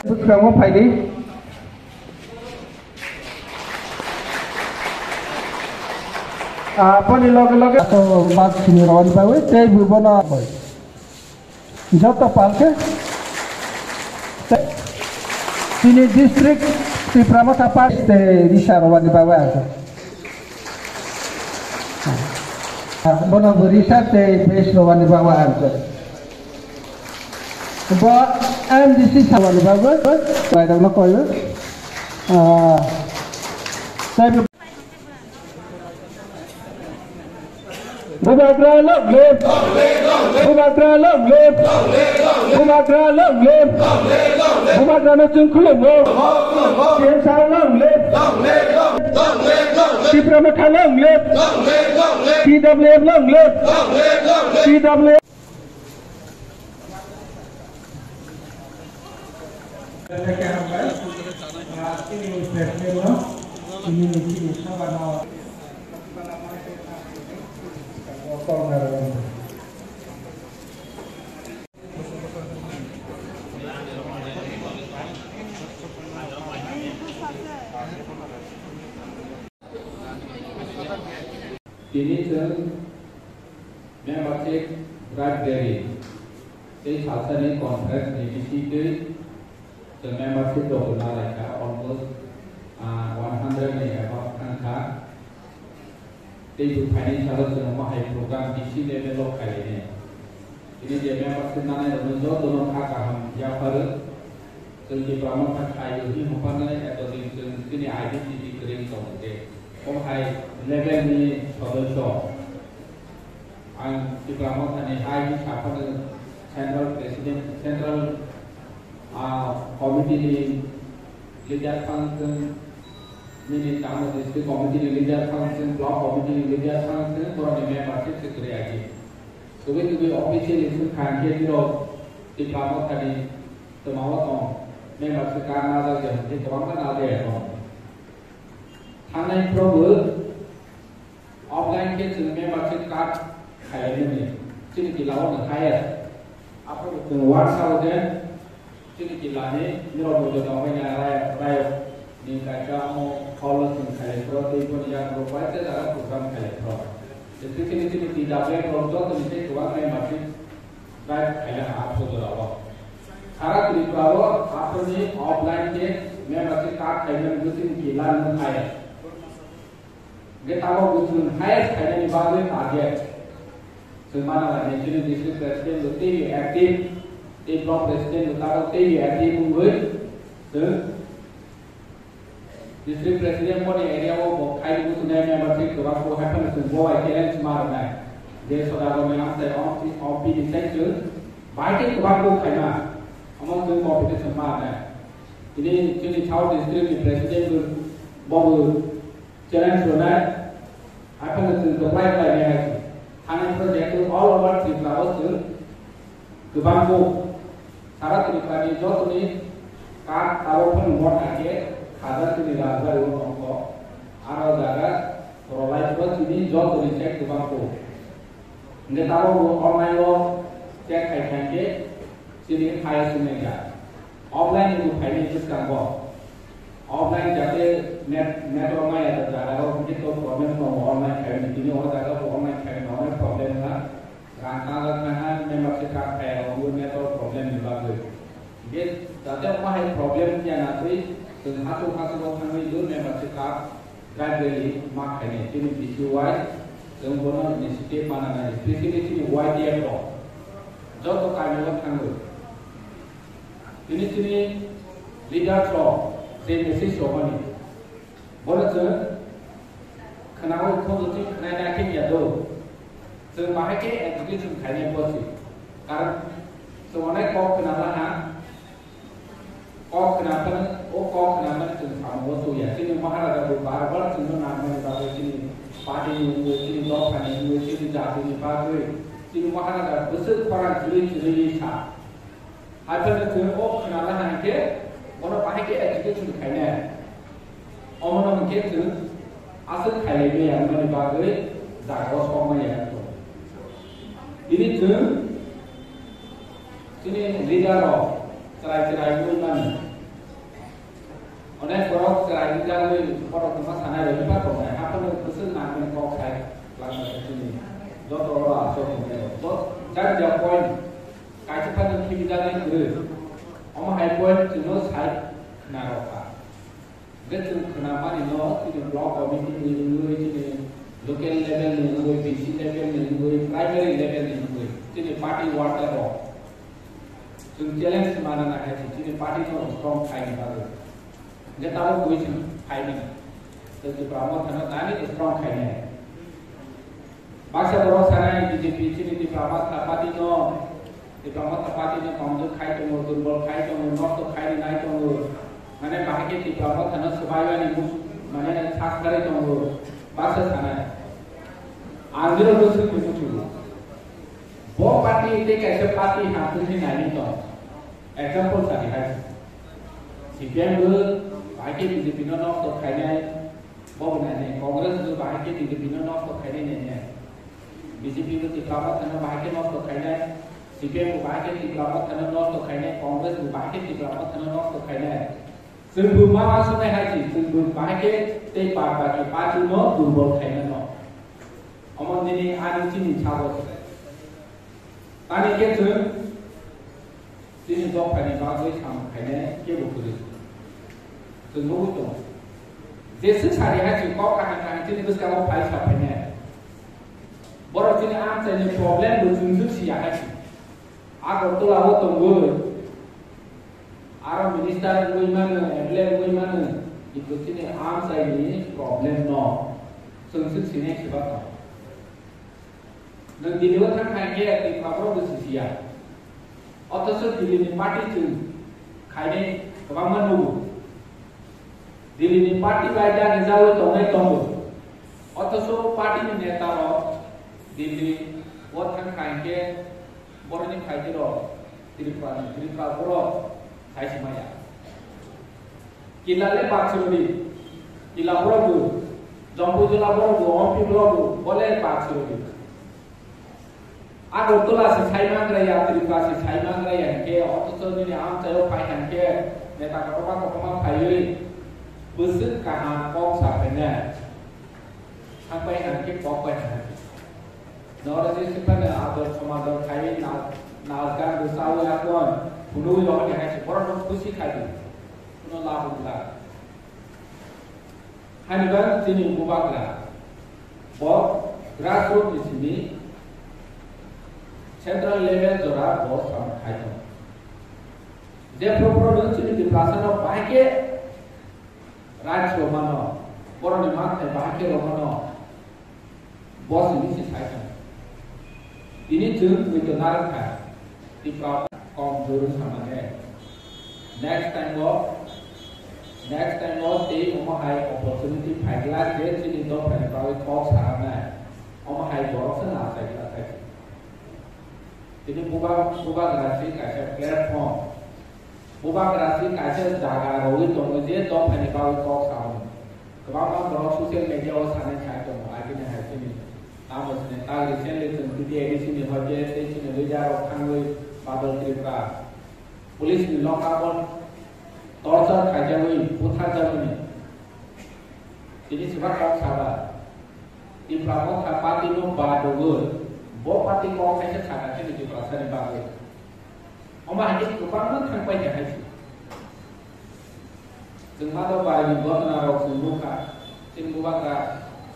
Bukan apa ini? Apa ni log atau mat sini rawan bawa? Teh bubana apa? Jatuh palke? Sini distrik si Pramas apa? Teh di rawan bawa aja. Bono berisa teh base rawan bawa aja. But MDC sawan bawa, saya dah nak kau. Saya Bumagra long live! Bumagra long live! Bumagra long live! Bumagra na chungkulong mo! Siensa long live! Sipramatha long live! TWF long live! TWF Ini membership right there. This also in contract negotiated the membership of almost 100 above Kanka. They do financial program DC level of Kaline. Ini the membership nana Rozo don't have Jafar. So the Brahma Kai will be at the identity creating of the day. Oh, high level ni solution. And the Brahma and high central president, central committee leader function, mini town district committee leader function, block committee leader function, for the membership secretary. So we to be official issue can get the Brahma and the Mawatong membership card another the Brahma there. Online probe offline case membership card higher sini kilau dan higher apa itu WhatsApp dan sini kilane ni orang bodoh orang yang raya ni kaya mau call sini higher pro tipu ni yang provide adalah program higher pro jadi sini tidak boleh produk tu mesti keluar membership card higher apa tu lah cara tu kalau apa ni offline case membership card higher itu sini kilan dan higher kita tahu betul higher hanya di bawah target. Semana national district president lebih aktif, di block president lebih aktif mungkin. District president pun area वो खाई कुछ नए membership तो आपको happen to go again semar ना. Dia saudara memang saya of the section, baik itu आपको खाना, हम तो competition semar ना. Ini jadi tahu district president baru challenge होना. Apa itu terbaik lagi lagi. Hanya project itu all over di Laos itu kebangku. Syarat ini jauh ini kar tahu pun buat aja. Ada sini laga ituongko. Ada laga provide buat sini jauh ini cek kebangku. Nggak tahu online lo cek kayak sini hire sini ya. Offline itu financial kantor. Offline jadi net online ada kalau kita problem mau online kayak begini orang ada online kayak online problem lah rangka kan membership card kayak net problem juga tu jadi ada apa problem yang nanti satu orang itu membership card gradually mak ini jadi visual kemudian inisiatif mana nanti spesifikasi YDF lo jauh kami orang tangguh ini leader lo they message over me. Boleh tu, kenapa kau tu nak nak ya tu? So mahal ke education kaya boleh. Karena semuanya kau kenapa kau kenapa tu kamu tu ya. Sini mahal ada beberapa orang tu nama beberapa sini parti sini dok kani sini jatuh ni parti sini mahal ada besar orang curi sah. Apa tu kenapa ke? Orang pakai ke education kaya, orang mungkin tu asal kaya ni yang mana bagai zakat semua yang tu. Ini tu Sini leader cerai-cerai mana? Onek borok cerai leader borok tempat sana dari mana kau nak? Apa nak pesan nak kena kau kai lalu sini. Jauh orang asal kau. So jangan poin. Kai cepat nak kita ni guru. Oma high point cuma side naroka. Betul kenapa ni no? Sini block committee ni guru sini local level ni guru, BC level ni guru, primary level ni guru. Sini party water rock.ซึ่ง challenge มานั่นนะที่นี่ party ต้อง strong ไทยนี่ครับจะตามคุยถึงไทยนี่ซึ่งที่ปราโมทถนนนั้นนี่ strong ไทยเนี่ยบางส่วนเราสร้าง BJP ที่นี่ที่ปราโมท party โน่ที่ปราโมท party เนี่ยคอมจะไทยตรงนู้นตุนบอลไทยตรงนู้นนอร์ทไทยนี่ตรงนู้นมันเนี่ยบางทีที่ปราโมทถนนสบายวันนี้มันเนี่ยชักอะไรตรงนู้นบางส่วนสร้างอันเดียวรู้สึกไม่ถูกบอ party ที่แค่ party หาตัวที่ไหนนี่ต่อexample tadi kan, CPM tu bahagia BJP non to kaya, bawa ni, Kongres tu bahagia BJP non to kaya ni. BJP tu dikawal kerana bahagia non to kaya, CPM tu bahagia dikawal kerana non to kaya, Kongres tu bahagia dikawal kerana non to kaya. Sebelum masuk ni haji, sebelum bahagia tepat bagi paju non dulu kaya non. Omong ini ada sini cawat. Tadi kita sini dok kaya ni bagai sama kaya ni bukan. Tunggu tu. Desa cari haji kau kan sini tu sekarang pai siapa ni? Baru sini am saya ni problem berjumpa siapa haji. Aku tu lah tunggu. Arab minister gue mana, MLA gue mana. Itu sini am saya ni problem no. Sungguh sini siapa tu? Dan di luar kan kaya di kapal bersisiap. Atau di lini parti tu, kaya kawan mana? Di lini parti baca ni jauh tonggai tonggu. Atau parti ni neta lo, di lini buat kan kaya, orang ni kaya lo, diri pura saya semaya. Kita lepas suri, kita pura tu, jambu jela pura tu, ompi pura tu, boleh lepas suri. Aku tu lah sesuai mana ya, terima sesuai mana ya. Ke, atau ni am saya payah ke, neta kapal payah. Besar kahar kau sampai ni, sampai hari kau payah. Nora ni sebenarnya ada cuma ada kaya nazar besar yang kuan, puluh orang yang macam orang kusi kaya, puno labu lah. Hari kan sini ubah lah, bot grassroots di sini. Central level jora bos sama kaya. Dia program ini di pelaksanaan bahagia, raj romano, orang di mana bahagia romano, bos ini sih kaya. Ini tu itu nalar di pelaksanaan komjurus sama ni. Next time di umahai opportunity paglas dia sini tu paglas talk sama ni. Umahai borok sana saya. Jadi buka grafik kaca platform, buka grafik kaca jaga rawi tunggu je top hari kau talk sama. Kebanyakan orang sosial media orang sana cakap tunggu, akhirnya hari ini, nama sini, tak recently tunggu di edisi ni, hujah sini, lejar orang lui, badal tripka, polis ni lockdown, torture kaca lui, putar jauh ni. Ini sebab talk sama. Di pelakon kapati no badugul. Bawa parti kau kaya cakap ni di pelaksanaan bagai. Omah ini kebanyakan kan banyak haji. Dengan ada bagi buat narok sembuka, sini buka,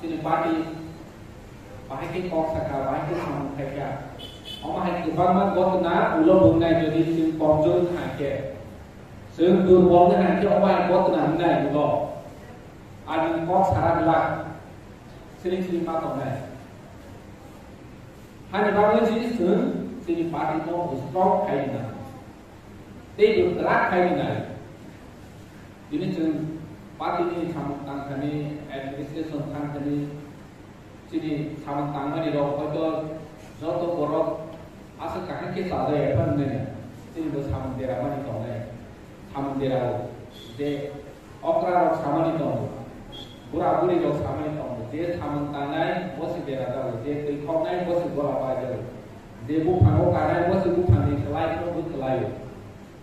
sini parti, bagai kau cakap bagai sama kaya. Omah ini kebanyakan buat nar ulo bungai jadi sini komjur kaya. Sini durbol kaya omah buat nar bungai ulo. Ada kau saran lah, sini macam ni. Hanya bagai jenis tu, sini parti tu strong kaya ni. Dia berat kaya ni. Ini tu parti ni sama tangga ni, administration tangga ni, sini sama tangga ni roh kau tu borok asal kahar ke sada ya pun ni. Sini bersama dera mana tu ni, sama dera. Dia okra sama ni tu. Pura-pura jauh sama ni tahu, dia sama tangan, bos dera tahu, dia kau naik bos bola apa jauh. जे बुफाङाव गानाय मोसौ बुफांनि खालायखौबो खालायो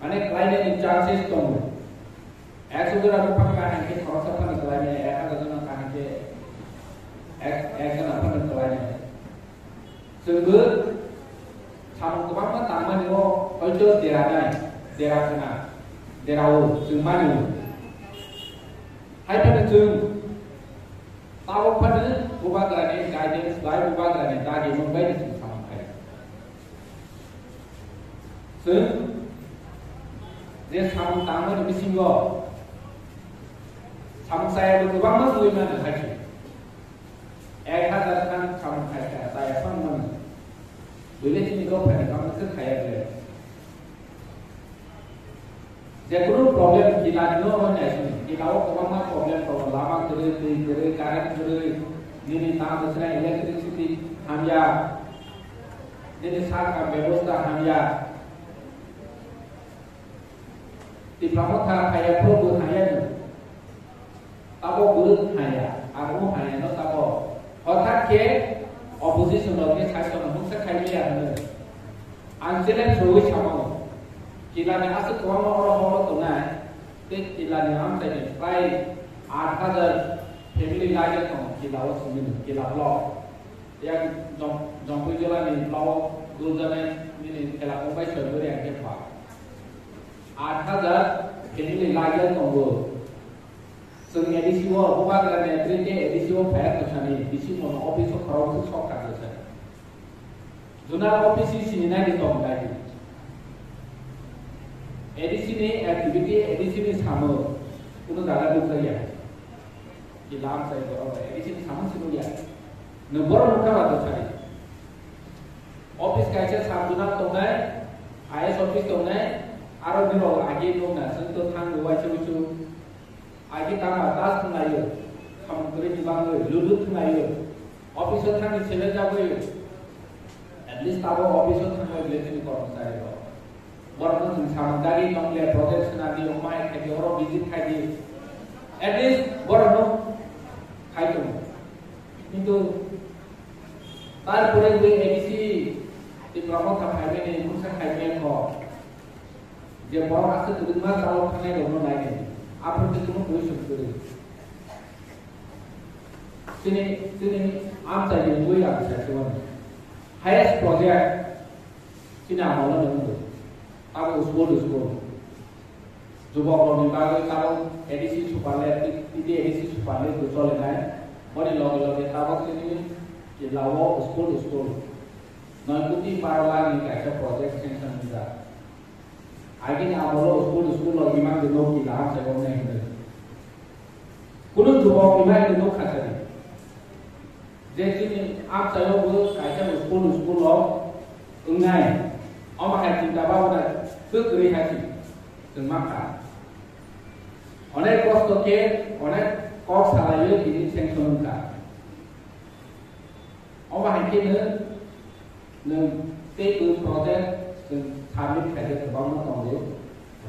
माने खालायनायनि चान्सेस दङ 100 जना बुफां गाहायनि खरसाफोरनि खालायनाय 1000 जना गाहायनि 1 जनाफोरनि खालायनाय जोंबो साम गोबां तांमानियाव हयथ' देराखोना देरावो जों मानियो हायफोरनो जों तावफोरनो बुबाग्रानि गाइडेन्स बाय बुबाग्रानि दागि मोनबाय जों सामखाय जों जे साम तांमानि बिसिङाव सामसायाबो गोबां नुयोमोन हायथि 1000 खान सामखाय ताय फानमोन बेलेखिनि गफानि खामनो खायाखै जेकुनु प्रब्लेम किलानो होननाय किलाव गोबां प्रब्लेम दं लामा गरै दै गरै कारेन्ट गरै दिनै नाम बोसरा इलेक्ट्रिसिटी हामिया दिनै सरकार व्यवस्था हामिया तिफ्रामथा खायाफोरबो हाया ताबो गुरुत हाया आरो हाया न ताबो हठात के opposition के साइड में मुझसे खाई आने आंचले सोई छामाओ किला ने आसे कौन और तो ना ते किला ने हम से प्राय 8000 फैमिली लागे तो किला वो सुनिन किला ब्लॉक या जंपी जला ने ब्लॉक गुजरने ने किला को भाई सर्वर या के पा 8000 फैमिली लागे तो वो जोंनि एडिसिओ बुबाग्रानि ब्रिटे एडिसिओ फाया कसानि बिसिमो अफिस खरावसो सरकार दसे जुनार अफिस सिनि नायदि दं दायो एडिसिनि एक्टिविटी एडिसिनि सामो कुनु दागा दुखैया कि लाम साइ बरो एडिसिनि सामो सिनुया नबर मुखा दसारि ऑफिस कायसे साबुना दंनाय आईएस ऑफिस दंनाय आरो दिनो आगे दंना जोंथ' थांगो वाइसो आगे तामा तास थंनायो खामग्रि बिबाङै लुलु थंनायो अफिसाव थांनि सेले जाबोयो एटलिस्ट ताबो अफिसाव थांनाय लेखिनि कर्मचारि बरन जों सामगारि दंले प्रोजेक्ट नानि अमाय खायदि अरो विजिट खायदि एटलिस्ट बरन खायदो किन्तु तारपरे बे एडिसि ति प्रमोथा खायबेनि मुसा खायबेन हो जे बर आसे दुदमा चालो थानाय दङ नायनि आपन कितनो कोई सुनते सिने आम चाहिए वही आप चाहते हो हाईएस्ट प्रोजेक्ट सिने आमोला नंगो अब उसको जुबक लोगों का तारो एडिसी सुपाले इति एडिसी सुपाले तो चले ना बड़ी लोग तारो सिने ये लावो उसको नयकुति पारला नि कैसे प्रोजेक्ट सेंशन मिला आगे आमोला उसको लोग इमान दिनों की लाभ से बोलने हैं कुछ जुबाओं इमान दिनों खासरी जैसे कि आप चाहो वो कैसे उसको लोग उन्नाय और माहे चिंता बावना तो करी है ची जन्माका अनेक कॉस्ट के अनेक कॉस्ट सालायो किसी सेंक्शन का और माहे के न ते प्रोजेक्ट साबित खायदे बावना तंगे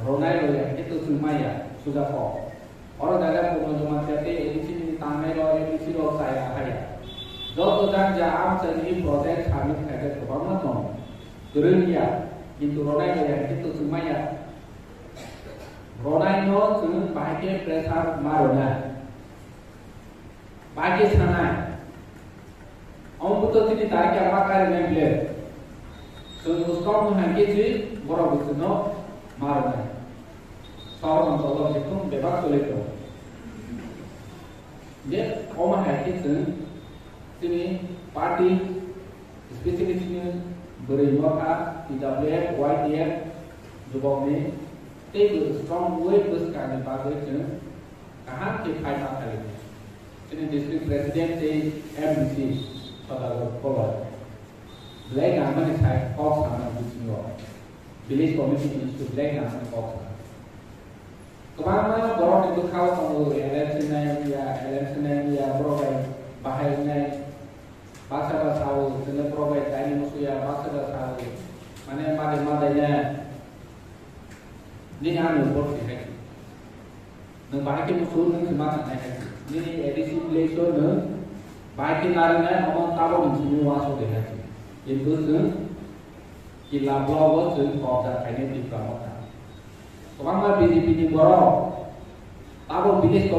रोनाय लोया itu sumaya sudah kok orang dalam pengumuman jadi edisi ini tangan lo edisi lo saya kaya jodoh dan jam seni project kami ada kebanyakan non dunia itu ronai loya itu sumaya ronai no dengan pakai pressure marona pakai sana om betul tidak tarik apa kali memble so उसको हम हंके जी बड़ा बिस्नो मारना सारा हम सोलो जितने बेबाक सोले तो ये ओमा हंके जन सिनी पार्टी स्पेशली सिनी बरेमा का TWF YTF जुबाव में take a strong way बस करने बागे जन कहाँ के फायदा करेंगे सिनी डिस्ट्रिक्ट प्रेसिडेंट से MDC सदागर Cola Black Diamond is like Fox Hammer Teaching Law. Village Committee is to Black Diamond Fox Hammer. Kemana borong itu kau tunggu election ya provide bahayanya bahasa tahu dengan provide tadi musuh ya bahasa tahu mana madanya ni anu bos sih neng bahaya musuh neng semangat naik ni edisi election neng bahaya naranya omong tahu di sini waso deh itu gila blower jeung kota kaini di Pramota. Kemana BJP di Borong? Tahu bisnis